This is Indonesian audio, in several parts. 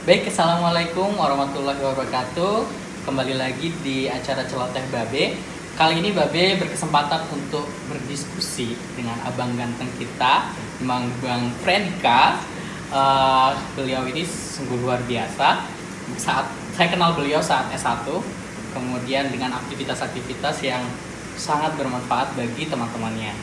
Baik, assalamualaikum warahmatullahi wabarakatuh. Kembali lagi di acara Celoteh Babe. Kali ini Babe berkesempatan untuk berdiskusi dengan abang ganteng kita, Bang Frendika. Beliau ini sungguh luar biasa. Saat saya kenal beliau saat S1, kemudian dengan aktivitas-aktivitas yang sangat bermanfaat bagi teman-temannya.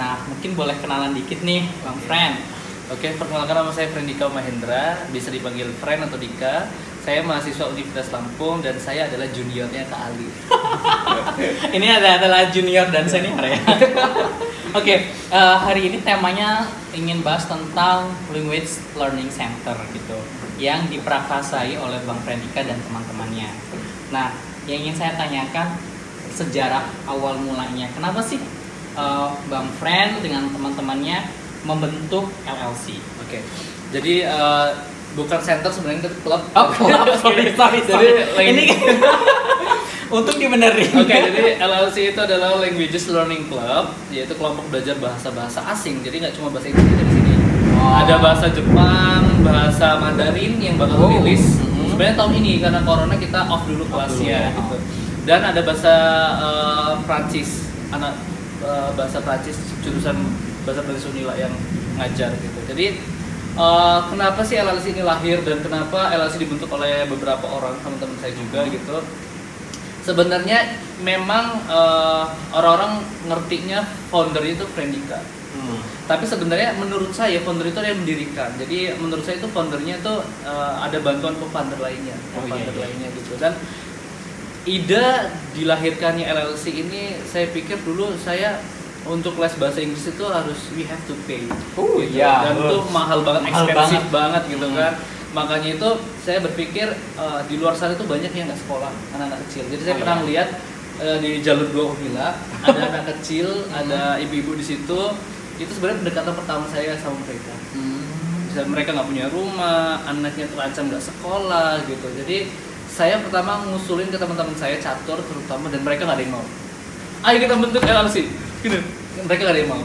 Nah, mungkin boleh kenalan dikit nih, Bang Fren. Oke, perkenalkan nama saya Frendika Mahendra, bisa dipanggil Fren atau Dika. Saya mahasiswa Universitas Lampung dan saya adalah juniornya Kak Ali. Ini adalah junior dan senior ya. Oke, hari ini temanya ingin bahas tentang Language Learning Center gitu, yang diprakarsai oleh Bang Frendika dan teman-temannya. Nah, yang ingin saya tanyakan sejarah awal mulanya. Kenapa sih Bang Fren dengan teman-temannya membentuk LLC? Oke, jadi bukan center sebenarnya, itu klub. Oh, klub. sorry. Jadi Ini untuk dibenerin. Oke, jadi LLC itu adalah Languages Learning Club, yaitu kelompok belajar bahasa-bahasa asing. Jadi nggak cuma bahasa Indonesia di sini. Ada bahasa Jepang, bahasa Mandarin yang bakal rilis. Sebenarnya tahun ini karena corona kita off dulu kelasnya gitu. Dan ada bahasa Prancis, bahasa Prancis jurusan bahasa Prancis Unila yang ngajar gitu. Jadi kenapa sih LLC ini lahir dan kenapa LLC dibentuk oleh beberapa orang, teman-teman saya juga gitu. Sebenarnya memang orang-orang ngertinya foundernya itu Frendika. Tapi sebenarnya menurut saya founder itu ada yang mendirikan. Jadi menurut saya itu foundernya itu ada bantuan co-founder lainnya, lainnya gitu. Dan ide dilahirkannya LLC ini saya pikir dulu saya untuk les bahasa Inggris itu harus we have to pay gitu. Dan itu mahal banget, ekspensif banget gitu kan. Makanya itu saya berpikir di luar sana itu banyak yang nggak sekolah, anak-anak kecil. Jadi saya pernah lihat di jalur 2 Unila ada anak kecil, ada ibu-ibu di situ. Itu sebenarnya pendekatan pertama saya sama mereka. Mereka nggak punya rumah, anaknya terancam nggak sekolah gitu. Jadi saya pertama ngusulin ke teman-teman saya catur terutama, dan mereka nggak ada yang mau. Ayo kita bentuk LLC. Gitu. Mereka gak ada yang mau.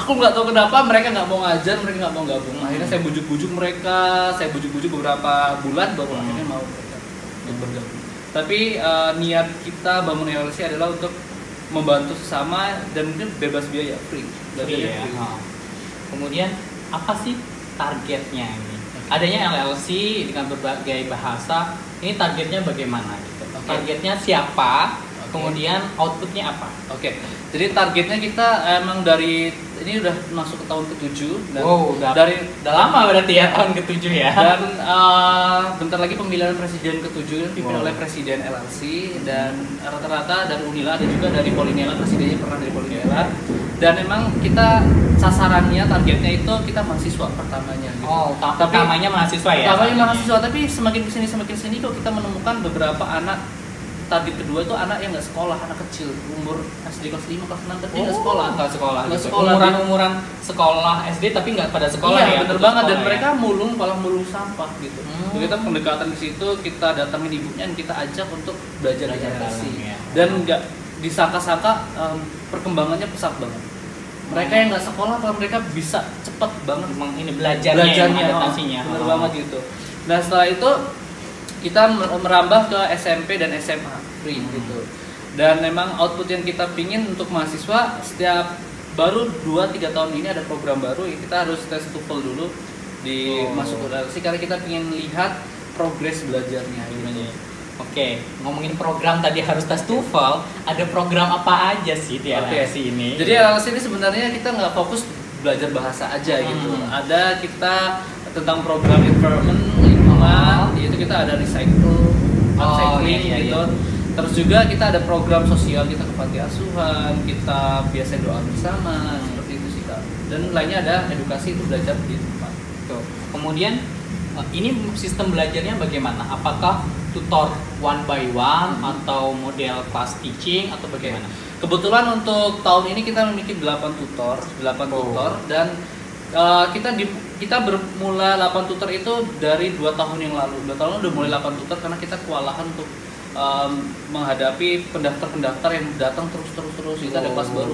Aku nggak tahu kenapa mereka nggak mau ngajar, mereka nggak mau gabung. Akhirnya saya bujuk-bujuk mereka, saya bujuk-bujuk beberapa bulan baru akhirnya mau mereka untuk bergabung. Tapi niat kita bangun LLC adalah untuk membantu sesama dan mungkin bebas biaya, free. Free. Kemudian apa sih targetnya ini? Adanya LLC dengan berbagai bahasa, ini targetnya bagaimana gitu? Targetnya siapa? Kemudian outputnya apa? Oke, jadi targetnya kita emang dari ini udah masuk ke tahun ke-7 dan udah lama berarti ya, tahun ke-7 ya. Dan bentar lagi pemilihan presiden ke-7 dipimpin oleh presiden LLC, dan rata-rata dari Unila, ada juga dari Polinela, presidennya pernah dari Polinela. Dan emang kita sasarannya, targetnya itu kita mahasiswa pertamanya gitu. Tapi pertamanya mahasiswa ya? Pertamanya mahasiswa, tapi semakin kesini kok kita menemukan beberapa anak. Target kedua itu anak yang nggak sekolah, anak kecil umur SD kelas 5, kelas 6 tapi nggak sekolah. Umuran sekolah SD tapi nggak pada sekolah ya. Bener banget, dan mereka mulung sampah gitu. Jadi kita pendekatan di situ, kita datangin ibunya dan kita ajak untuk belajar LLC. Dan nggak disangka-sangka perkembangannya pesat banget. Mereka yang nggak sekolah, kalau mereka bisa cepet banget ini belajarnya, adaptasinya. Bener banget gitu. Nah setelah itu kita merambah ke SMP dan SMA free gitu. Dan memang output yang kita pingin untuk mahasiswa, setiap baru 2-3 tahun ini ada program baru, kita harus tes TOEFL dulu di masuk ke LLC karena kita pingin lihat progres belajarnya gitu. Oke, ngomongin program tadi harus tes TOEFL, ada program apa aja sih di LLC ini? Jadi LLC ini sebenarnya kita nggak fokus belajar bahasa aja gitu. Ada kita tentang program environment, yaitu kita ada upcycling gitu. Terus juga kita ada program sosial, kita ke panti asuhan, kita biasa doa bersama, seperti itu sih Kak. Dan lainnya ada edukasi, itu belajar di tempat. Kemudian ini sistem belajarnya bagaimana? Apakah tutor one by one atau model class teaching atau bagaimana? Kebetulan untuk tahun ini kita memiliki 8 tutor dan kita bermula 8 tutor itu dari 2 tahun yang lalu. 2 tahun udah mulai 8 tutor karena kita kewalahan untuk menghadapi pendaftar yang datang terus. Kita ada kelas baru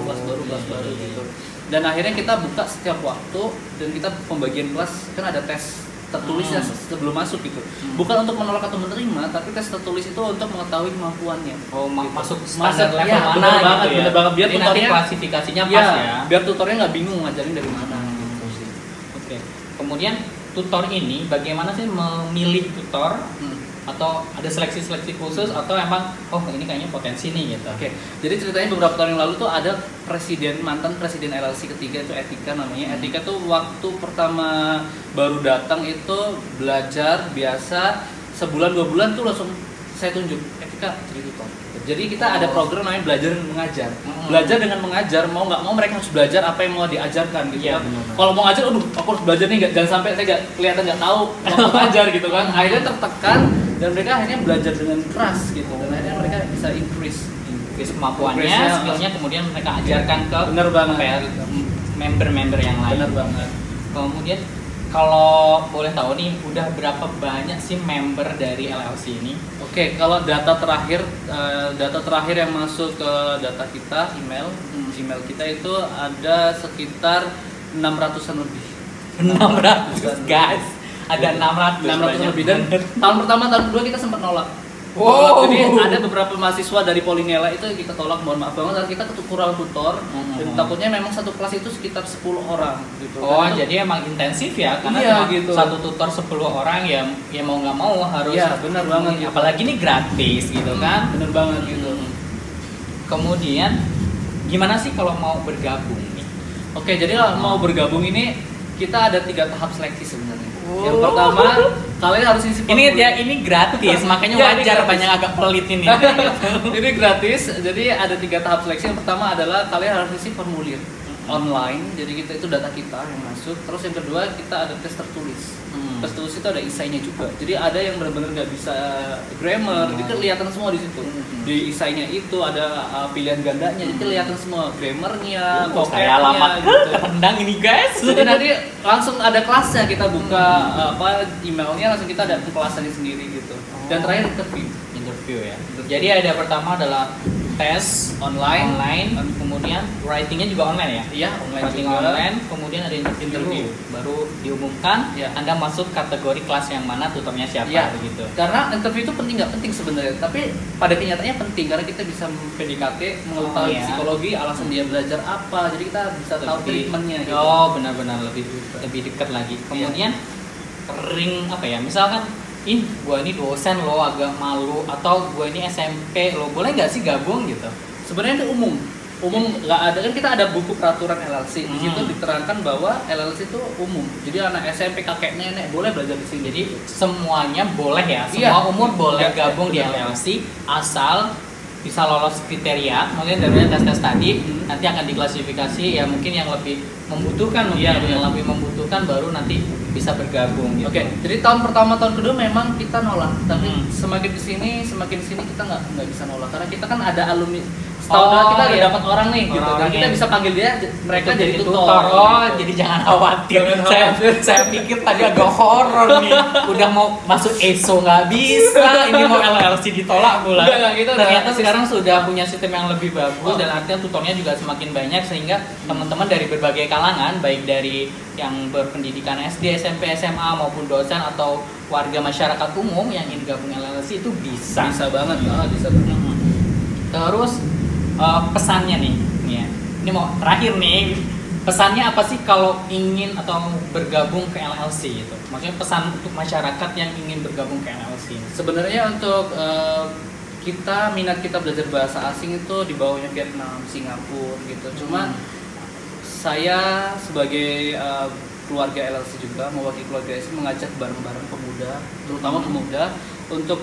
gitu. Dan akhirnya kita buka setiap waktu, dan kita pembagian kelas kan ada tes tertulisnya sebelum masuk gitu. Bukan untuk menolak atau menerima, tapi tes tertulis itu untuk mengetahui kemampuannya. Oh, masuk Standar level ya, mana gitu ya. bener banget. Biar jadi nanti tutornya klasifikasinya pas ya. Biar tutornya nggak bingung ngajarin dari mana gitu sih. Oke. Kemudian tutor ini bagaimana sih memilih tutor? Atau ada seleksi-seleksi khusus atau emang ini kayaknya potensi nih gitu. Oke. Jadi ceritanya beberapa tahun yang lalu tuh ada mantan presiden LLC ketiga itu Etika namanya. Etika tuh waktu pertama baru datang itu belajar biasa sebulan 2 bulan tuh langsung saya tunjuk Etika jadi tutor. Jadi kita ada program namanya belajar dan mengajar. Belajar dengan mengajar, mau nggak mau mereka harus belajar apa yang mau diajarkan gitu kan. Kalau mau ngajar, aku harus belajar nih, jangan sampai saya kelihatan nggak tahu mau ngajar gitu kan. Akhirnya tertekan dan mereka akhirnya belajar dengan keras gitu. Dan akhirnya mereka bisa increase kemampuannya, skillnya, kemudian mereka ajarkan ke member-member yang lain. Bener banget. Kemudian kalau boleh tahu nih, udah berapa banyak sih member dari LLC ini? Oke, kalau data terakhir yang masuk ke data kita, Gmail kita itu ada sekitar 600-an lebih. 600 guys, ada 600 lebih. Dan tahun pertama, tahun kedua kita sempat nolak. Jadi ada beberapa mahasiswa dari Polinela itu kita tolak, mohon maaf banget, karena kita kurang tutor dan takutnya memang satu kelas itu sekitar 10 orang gitu. Jadi emang intensif ya, karena gitu. Satu tutor 10 orang ya mau nggak mau harus. Iya, benar banget gitu. Apalagi ini gratis gitu kan. Benar banget gitu. Kemudian gimana sih kalau mau bergabung nih? Oke, jadi kalau mau bergabung ini kita ada 3 tahap seleksi sebenarnya. Yang pertama, kalian harus isi formulir. Ini gratis, makanya wajar banyak agak pelit ini. Ini gratis, jadi ada 3 tahap seleksi. Yang pertama adalah kalian harus isi formulir online, jadi itu data kita yang masuk. Terus yang kedua kita ada tes tertulis. Tes tertulis itu ada esainya juga. Jadi ada yang benar-benar nggak bisa grammar, jadi kelihatan semua di situ. Di esainya itu ada pilihan gandanya, jadi kelihatan semua grammarnya, vocabnya gitu. Ketendang ini guys. Jadi nanti langsung ada kelasnya, kita buka emailnya, langsung kita ada kelasnya sendiri gitu. Dan terakhir interview ya. Jadi ada pertama adalah tes online, kemudian writingnya juga online ya? Iya, online, kemudian ada interview. Baru diumumkan, Anda masuk kategori kelas yang mana, tutornya siapa begitu. Karena interview itu penting nggak penting sebenarnya, tapi pada kenyataannya penting karena kita bisa PDKT, mengetahui psikologi, alasan dia belajar apa, jadi kita bisa tahu treatmentnya. Gitu. Benar-benar lebih dekat lagi. Kemudian ring misalkan gua ini dosen lo agak malu, atau gua ini SMP lo, boleh nggak sih gabung gitu? Sebenarnya itu umum nggak ada, kan kita ada buku peraturan LLC di situ diterangkan bahwa LLC itu umum, jadi anak SMP, kakek nenek boleh belajar di sini. Jadi semuanya boleh ya, semua umur boleh gabung di LLC asal bisa lolos kriteria. Mungkin dari tes tadi nanti akan diklasifikasi ya, mungkin yang lebih membutuhkan, yang lebih membutuhkan baru nanti bisa bergabung gitu. Oke, jadi tahun pertama, tahun kedua memang kita nolak, tapi semakin kesini kita nggak bisa nolak karena kita kan ada alumni. Setahun kita udah dapat orang nih gitu, dan kita bisa panggil mereka jadi tutor. Jadi jangan khawatir. Saya pikir tadi agak horor nih. Udah mau masuk ESO nggak bisa, ini mau LLC ditolak pula. Ternyata sekarang sudah punya sistem yang lebih bagus dan artinya tutornya juga semakin banyak, sehingga teman-teman dari berbagai kalangan, baik dari yang berpendidikan SD, SMP, SMA maupun dosen atau warga masyarakat umum yang ingin gabung LLC itu bisa banget. Terus pesannya nih ya. Ini mau terakhir nih. Pesannya apa sih kalau ingin atau bergabung ke LLC itu? Maksudnya pesan untuk masyarakat yang ingin bergabung ke LLC. Sebenarnya untuk minat kita belajar bahasa asing itu di bawahnya Vietnam, Singapura gitu. Cuma saya sebagai keluarga LLC juga, mewakili keluarga LLC mengajak bareng-bareng pemuda, terutama pemuda untuk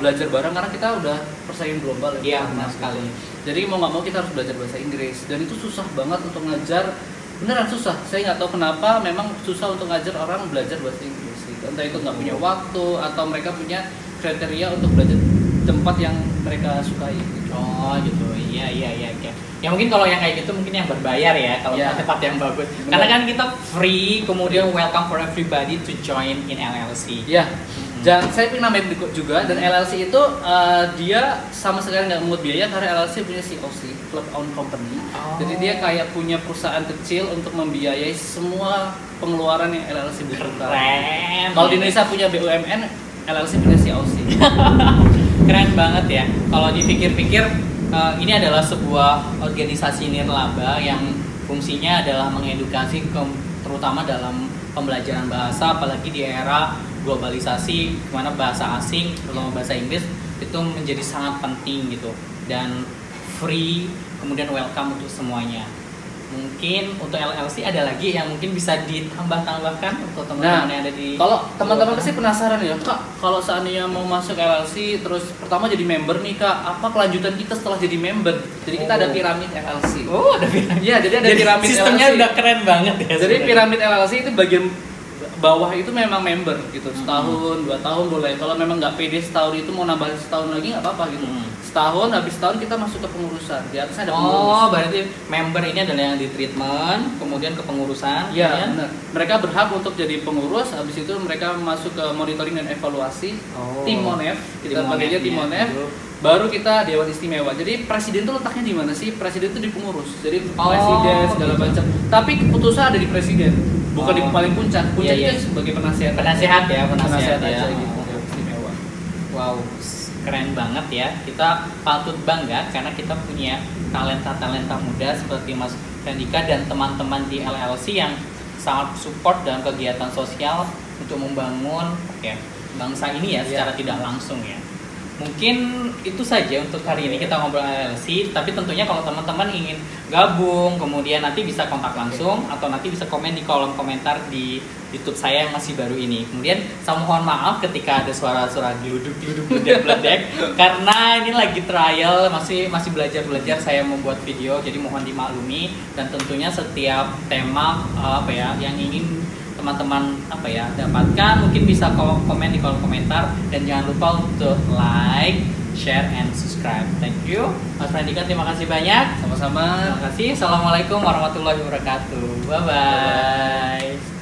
belajar bareng karena kita udah persaingan global ya. Iya, benar sekali. Jadi mau nggak mau kita harus belajar bahasa Inggris dan itu susah banget untuk ngajar, beneran susah. Saya nggak tahu kenapa, memang susah untuk ngajar orang belajar bahasa Inggris. Entah itu nggak punya waktu atau mereka punya kriteria untuk belajar tempat yang mereka sukai. Gitu. Iya. Ya mungkin kalau yang kayak gitu mungkin yang berbayar ya, kalau tempat yang bagus. Karena kan kita free, kemudian welcome for everybody to join in LLC. Iya. Dan saya pengen nambahin juga, dan LLC itu dia sama sekali nggak mengut biaya karena LLC punya COC. club owned company. Oh. Jadi dia kayak punya perusahaan kecil untuk membiayai semua pengeluaran yang LLC butuhkan. Keren. Kalau di Indonesia punya BUMN, LLC punya COC. Keren banget ya. Kalau dipikir-pikir, ini adalah sebuah organisasi nirlaba yang fungsinya adalah mengedukasi terutama dalam pembelajaran bahasa, apalagi di era globalisasi, kemana bahasa asing, terutama bahasa Inggris itu menjadi sangat penting gitu, dan free, kemudian welcome untuk semuanya. Mungkin untuk LLC ada lagi yang mungkin bisa ditambah-tambahkan untuk teman-teman yang ada di. Kalau teman-teman pasti penasaran ya, Kak, kalau seandainya mau masuk LLC, terus pertama jadi member nih Kak, apa kelanjutan kita setelah jadi member? Jadi kita ada piramid LLC. Oh, ada piramid. Iya, jadi ada piramid sistemnya LLC. udah keren banget ya. Jadi sebenarnya. piramid LLC itu bagian bawah itu memang member gitu, setahun, 2 tahun boleh. Kalau memang nggak pede setahun itu mau nambahin setahun lagi nggak apa-apa gitu. Setahun, habis setahun kita masuk ke pengurusan. Di atasnya ada pengurus. Oh, berarti member ini adalah yang di treatment, kemudian ke pengurusan. Iya, kemudian- benar. Mereka berhak untuk jadi pengurus, habis itu mereka masuk ke monitoring dan evaluasi. Oh. Timonef, kita panggilnya Timonef. Itu. Baru kita Dewan Istimewa. Jadi presiden tuh letaknya di mana sih? Presiden tuh di pengurus. Jadi Oh, presiden segala gitu. macam. Tapi keputusan ada di presiden, bukan di Oh. paling puncak. Puncak Iya, iya. itu sebagai penasihat. Penasehat ya, Penasehat ya. aja gitu. Dewan Istimewa. Wow, keren banget ya. Kita patut bangga karena kita punya talenta-talenta muda seperti Mas Randika dan teman-teman di LLC yang sangat support dalam kegiatan sosial untuk membangun bangsa ini ya secara tidak langsung ya. Mungkin itu saja untuk hari ini kita ngobrol LLC, tapi tentunya kalau teman-teman ingin gabung, kemudian nanti bisa kontak langsung atau nanti bisa komen di kolom komentar di YouTube saya yang masih baru ini. Kemudian saya mohon maaf ketika ada suara-suara geluduk-geluduk bledek karena ini lagi trial, masih belajar saya membuat video, jadi mohon dimaklumi. Dan tentunya setiap tema yang ingin teman-teman dapatkan mungkin bisa komen di kolom komentar, dan jangan lupa untuk like, share, and subscribe. Thank you Mas Randika, terima kasih banyak. Sama-sama. Terima kasih. Assalamualaikum warahmatullahi wabarakatuh. Bye bye.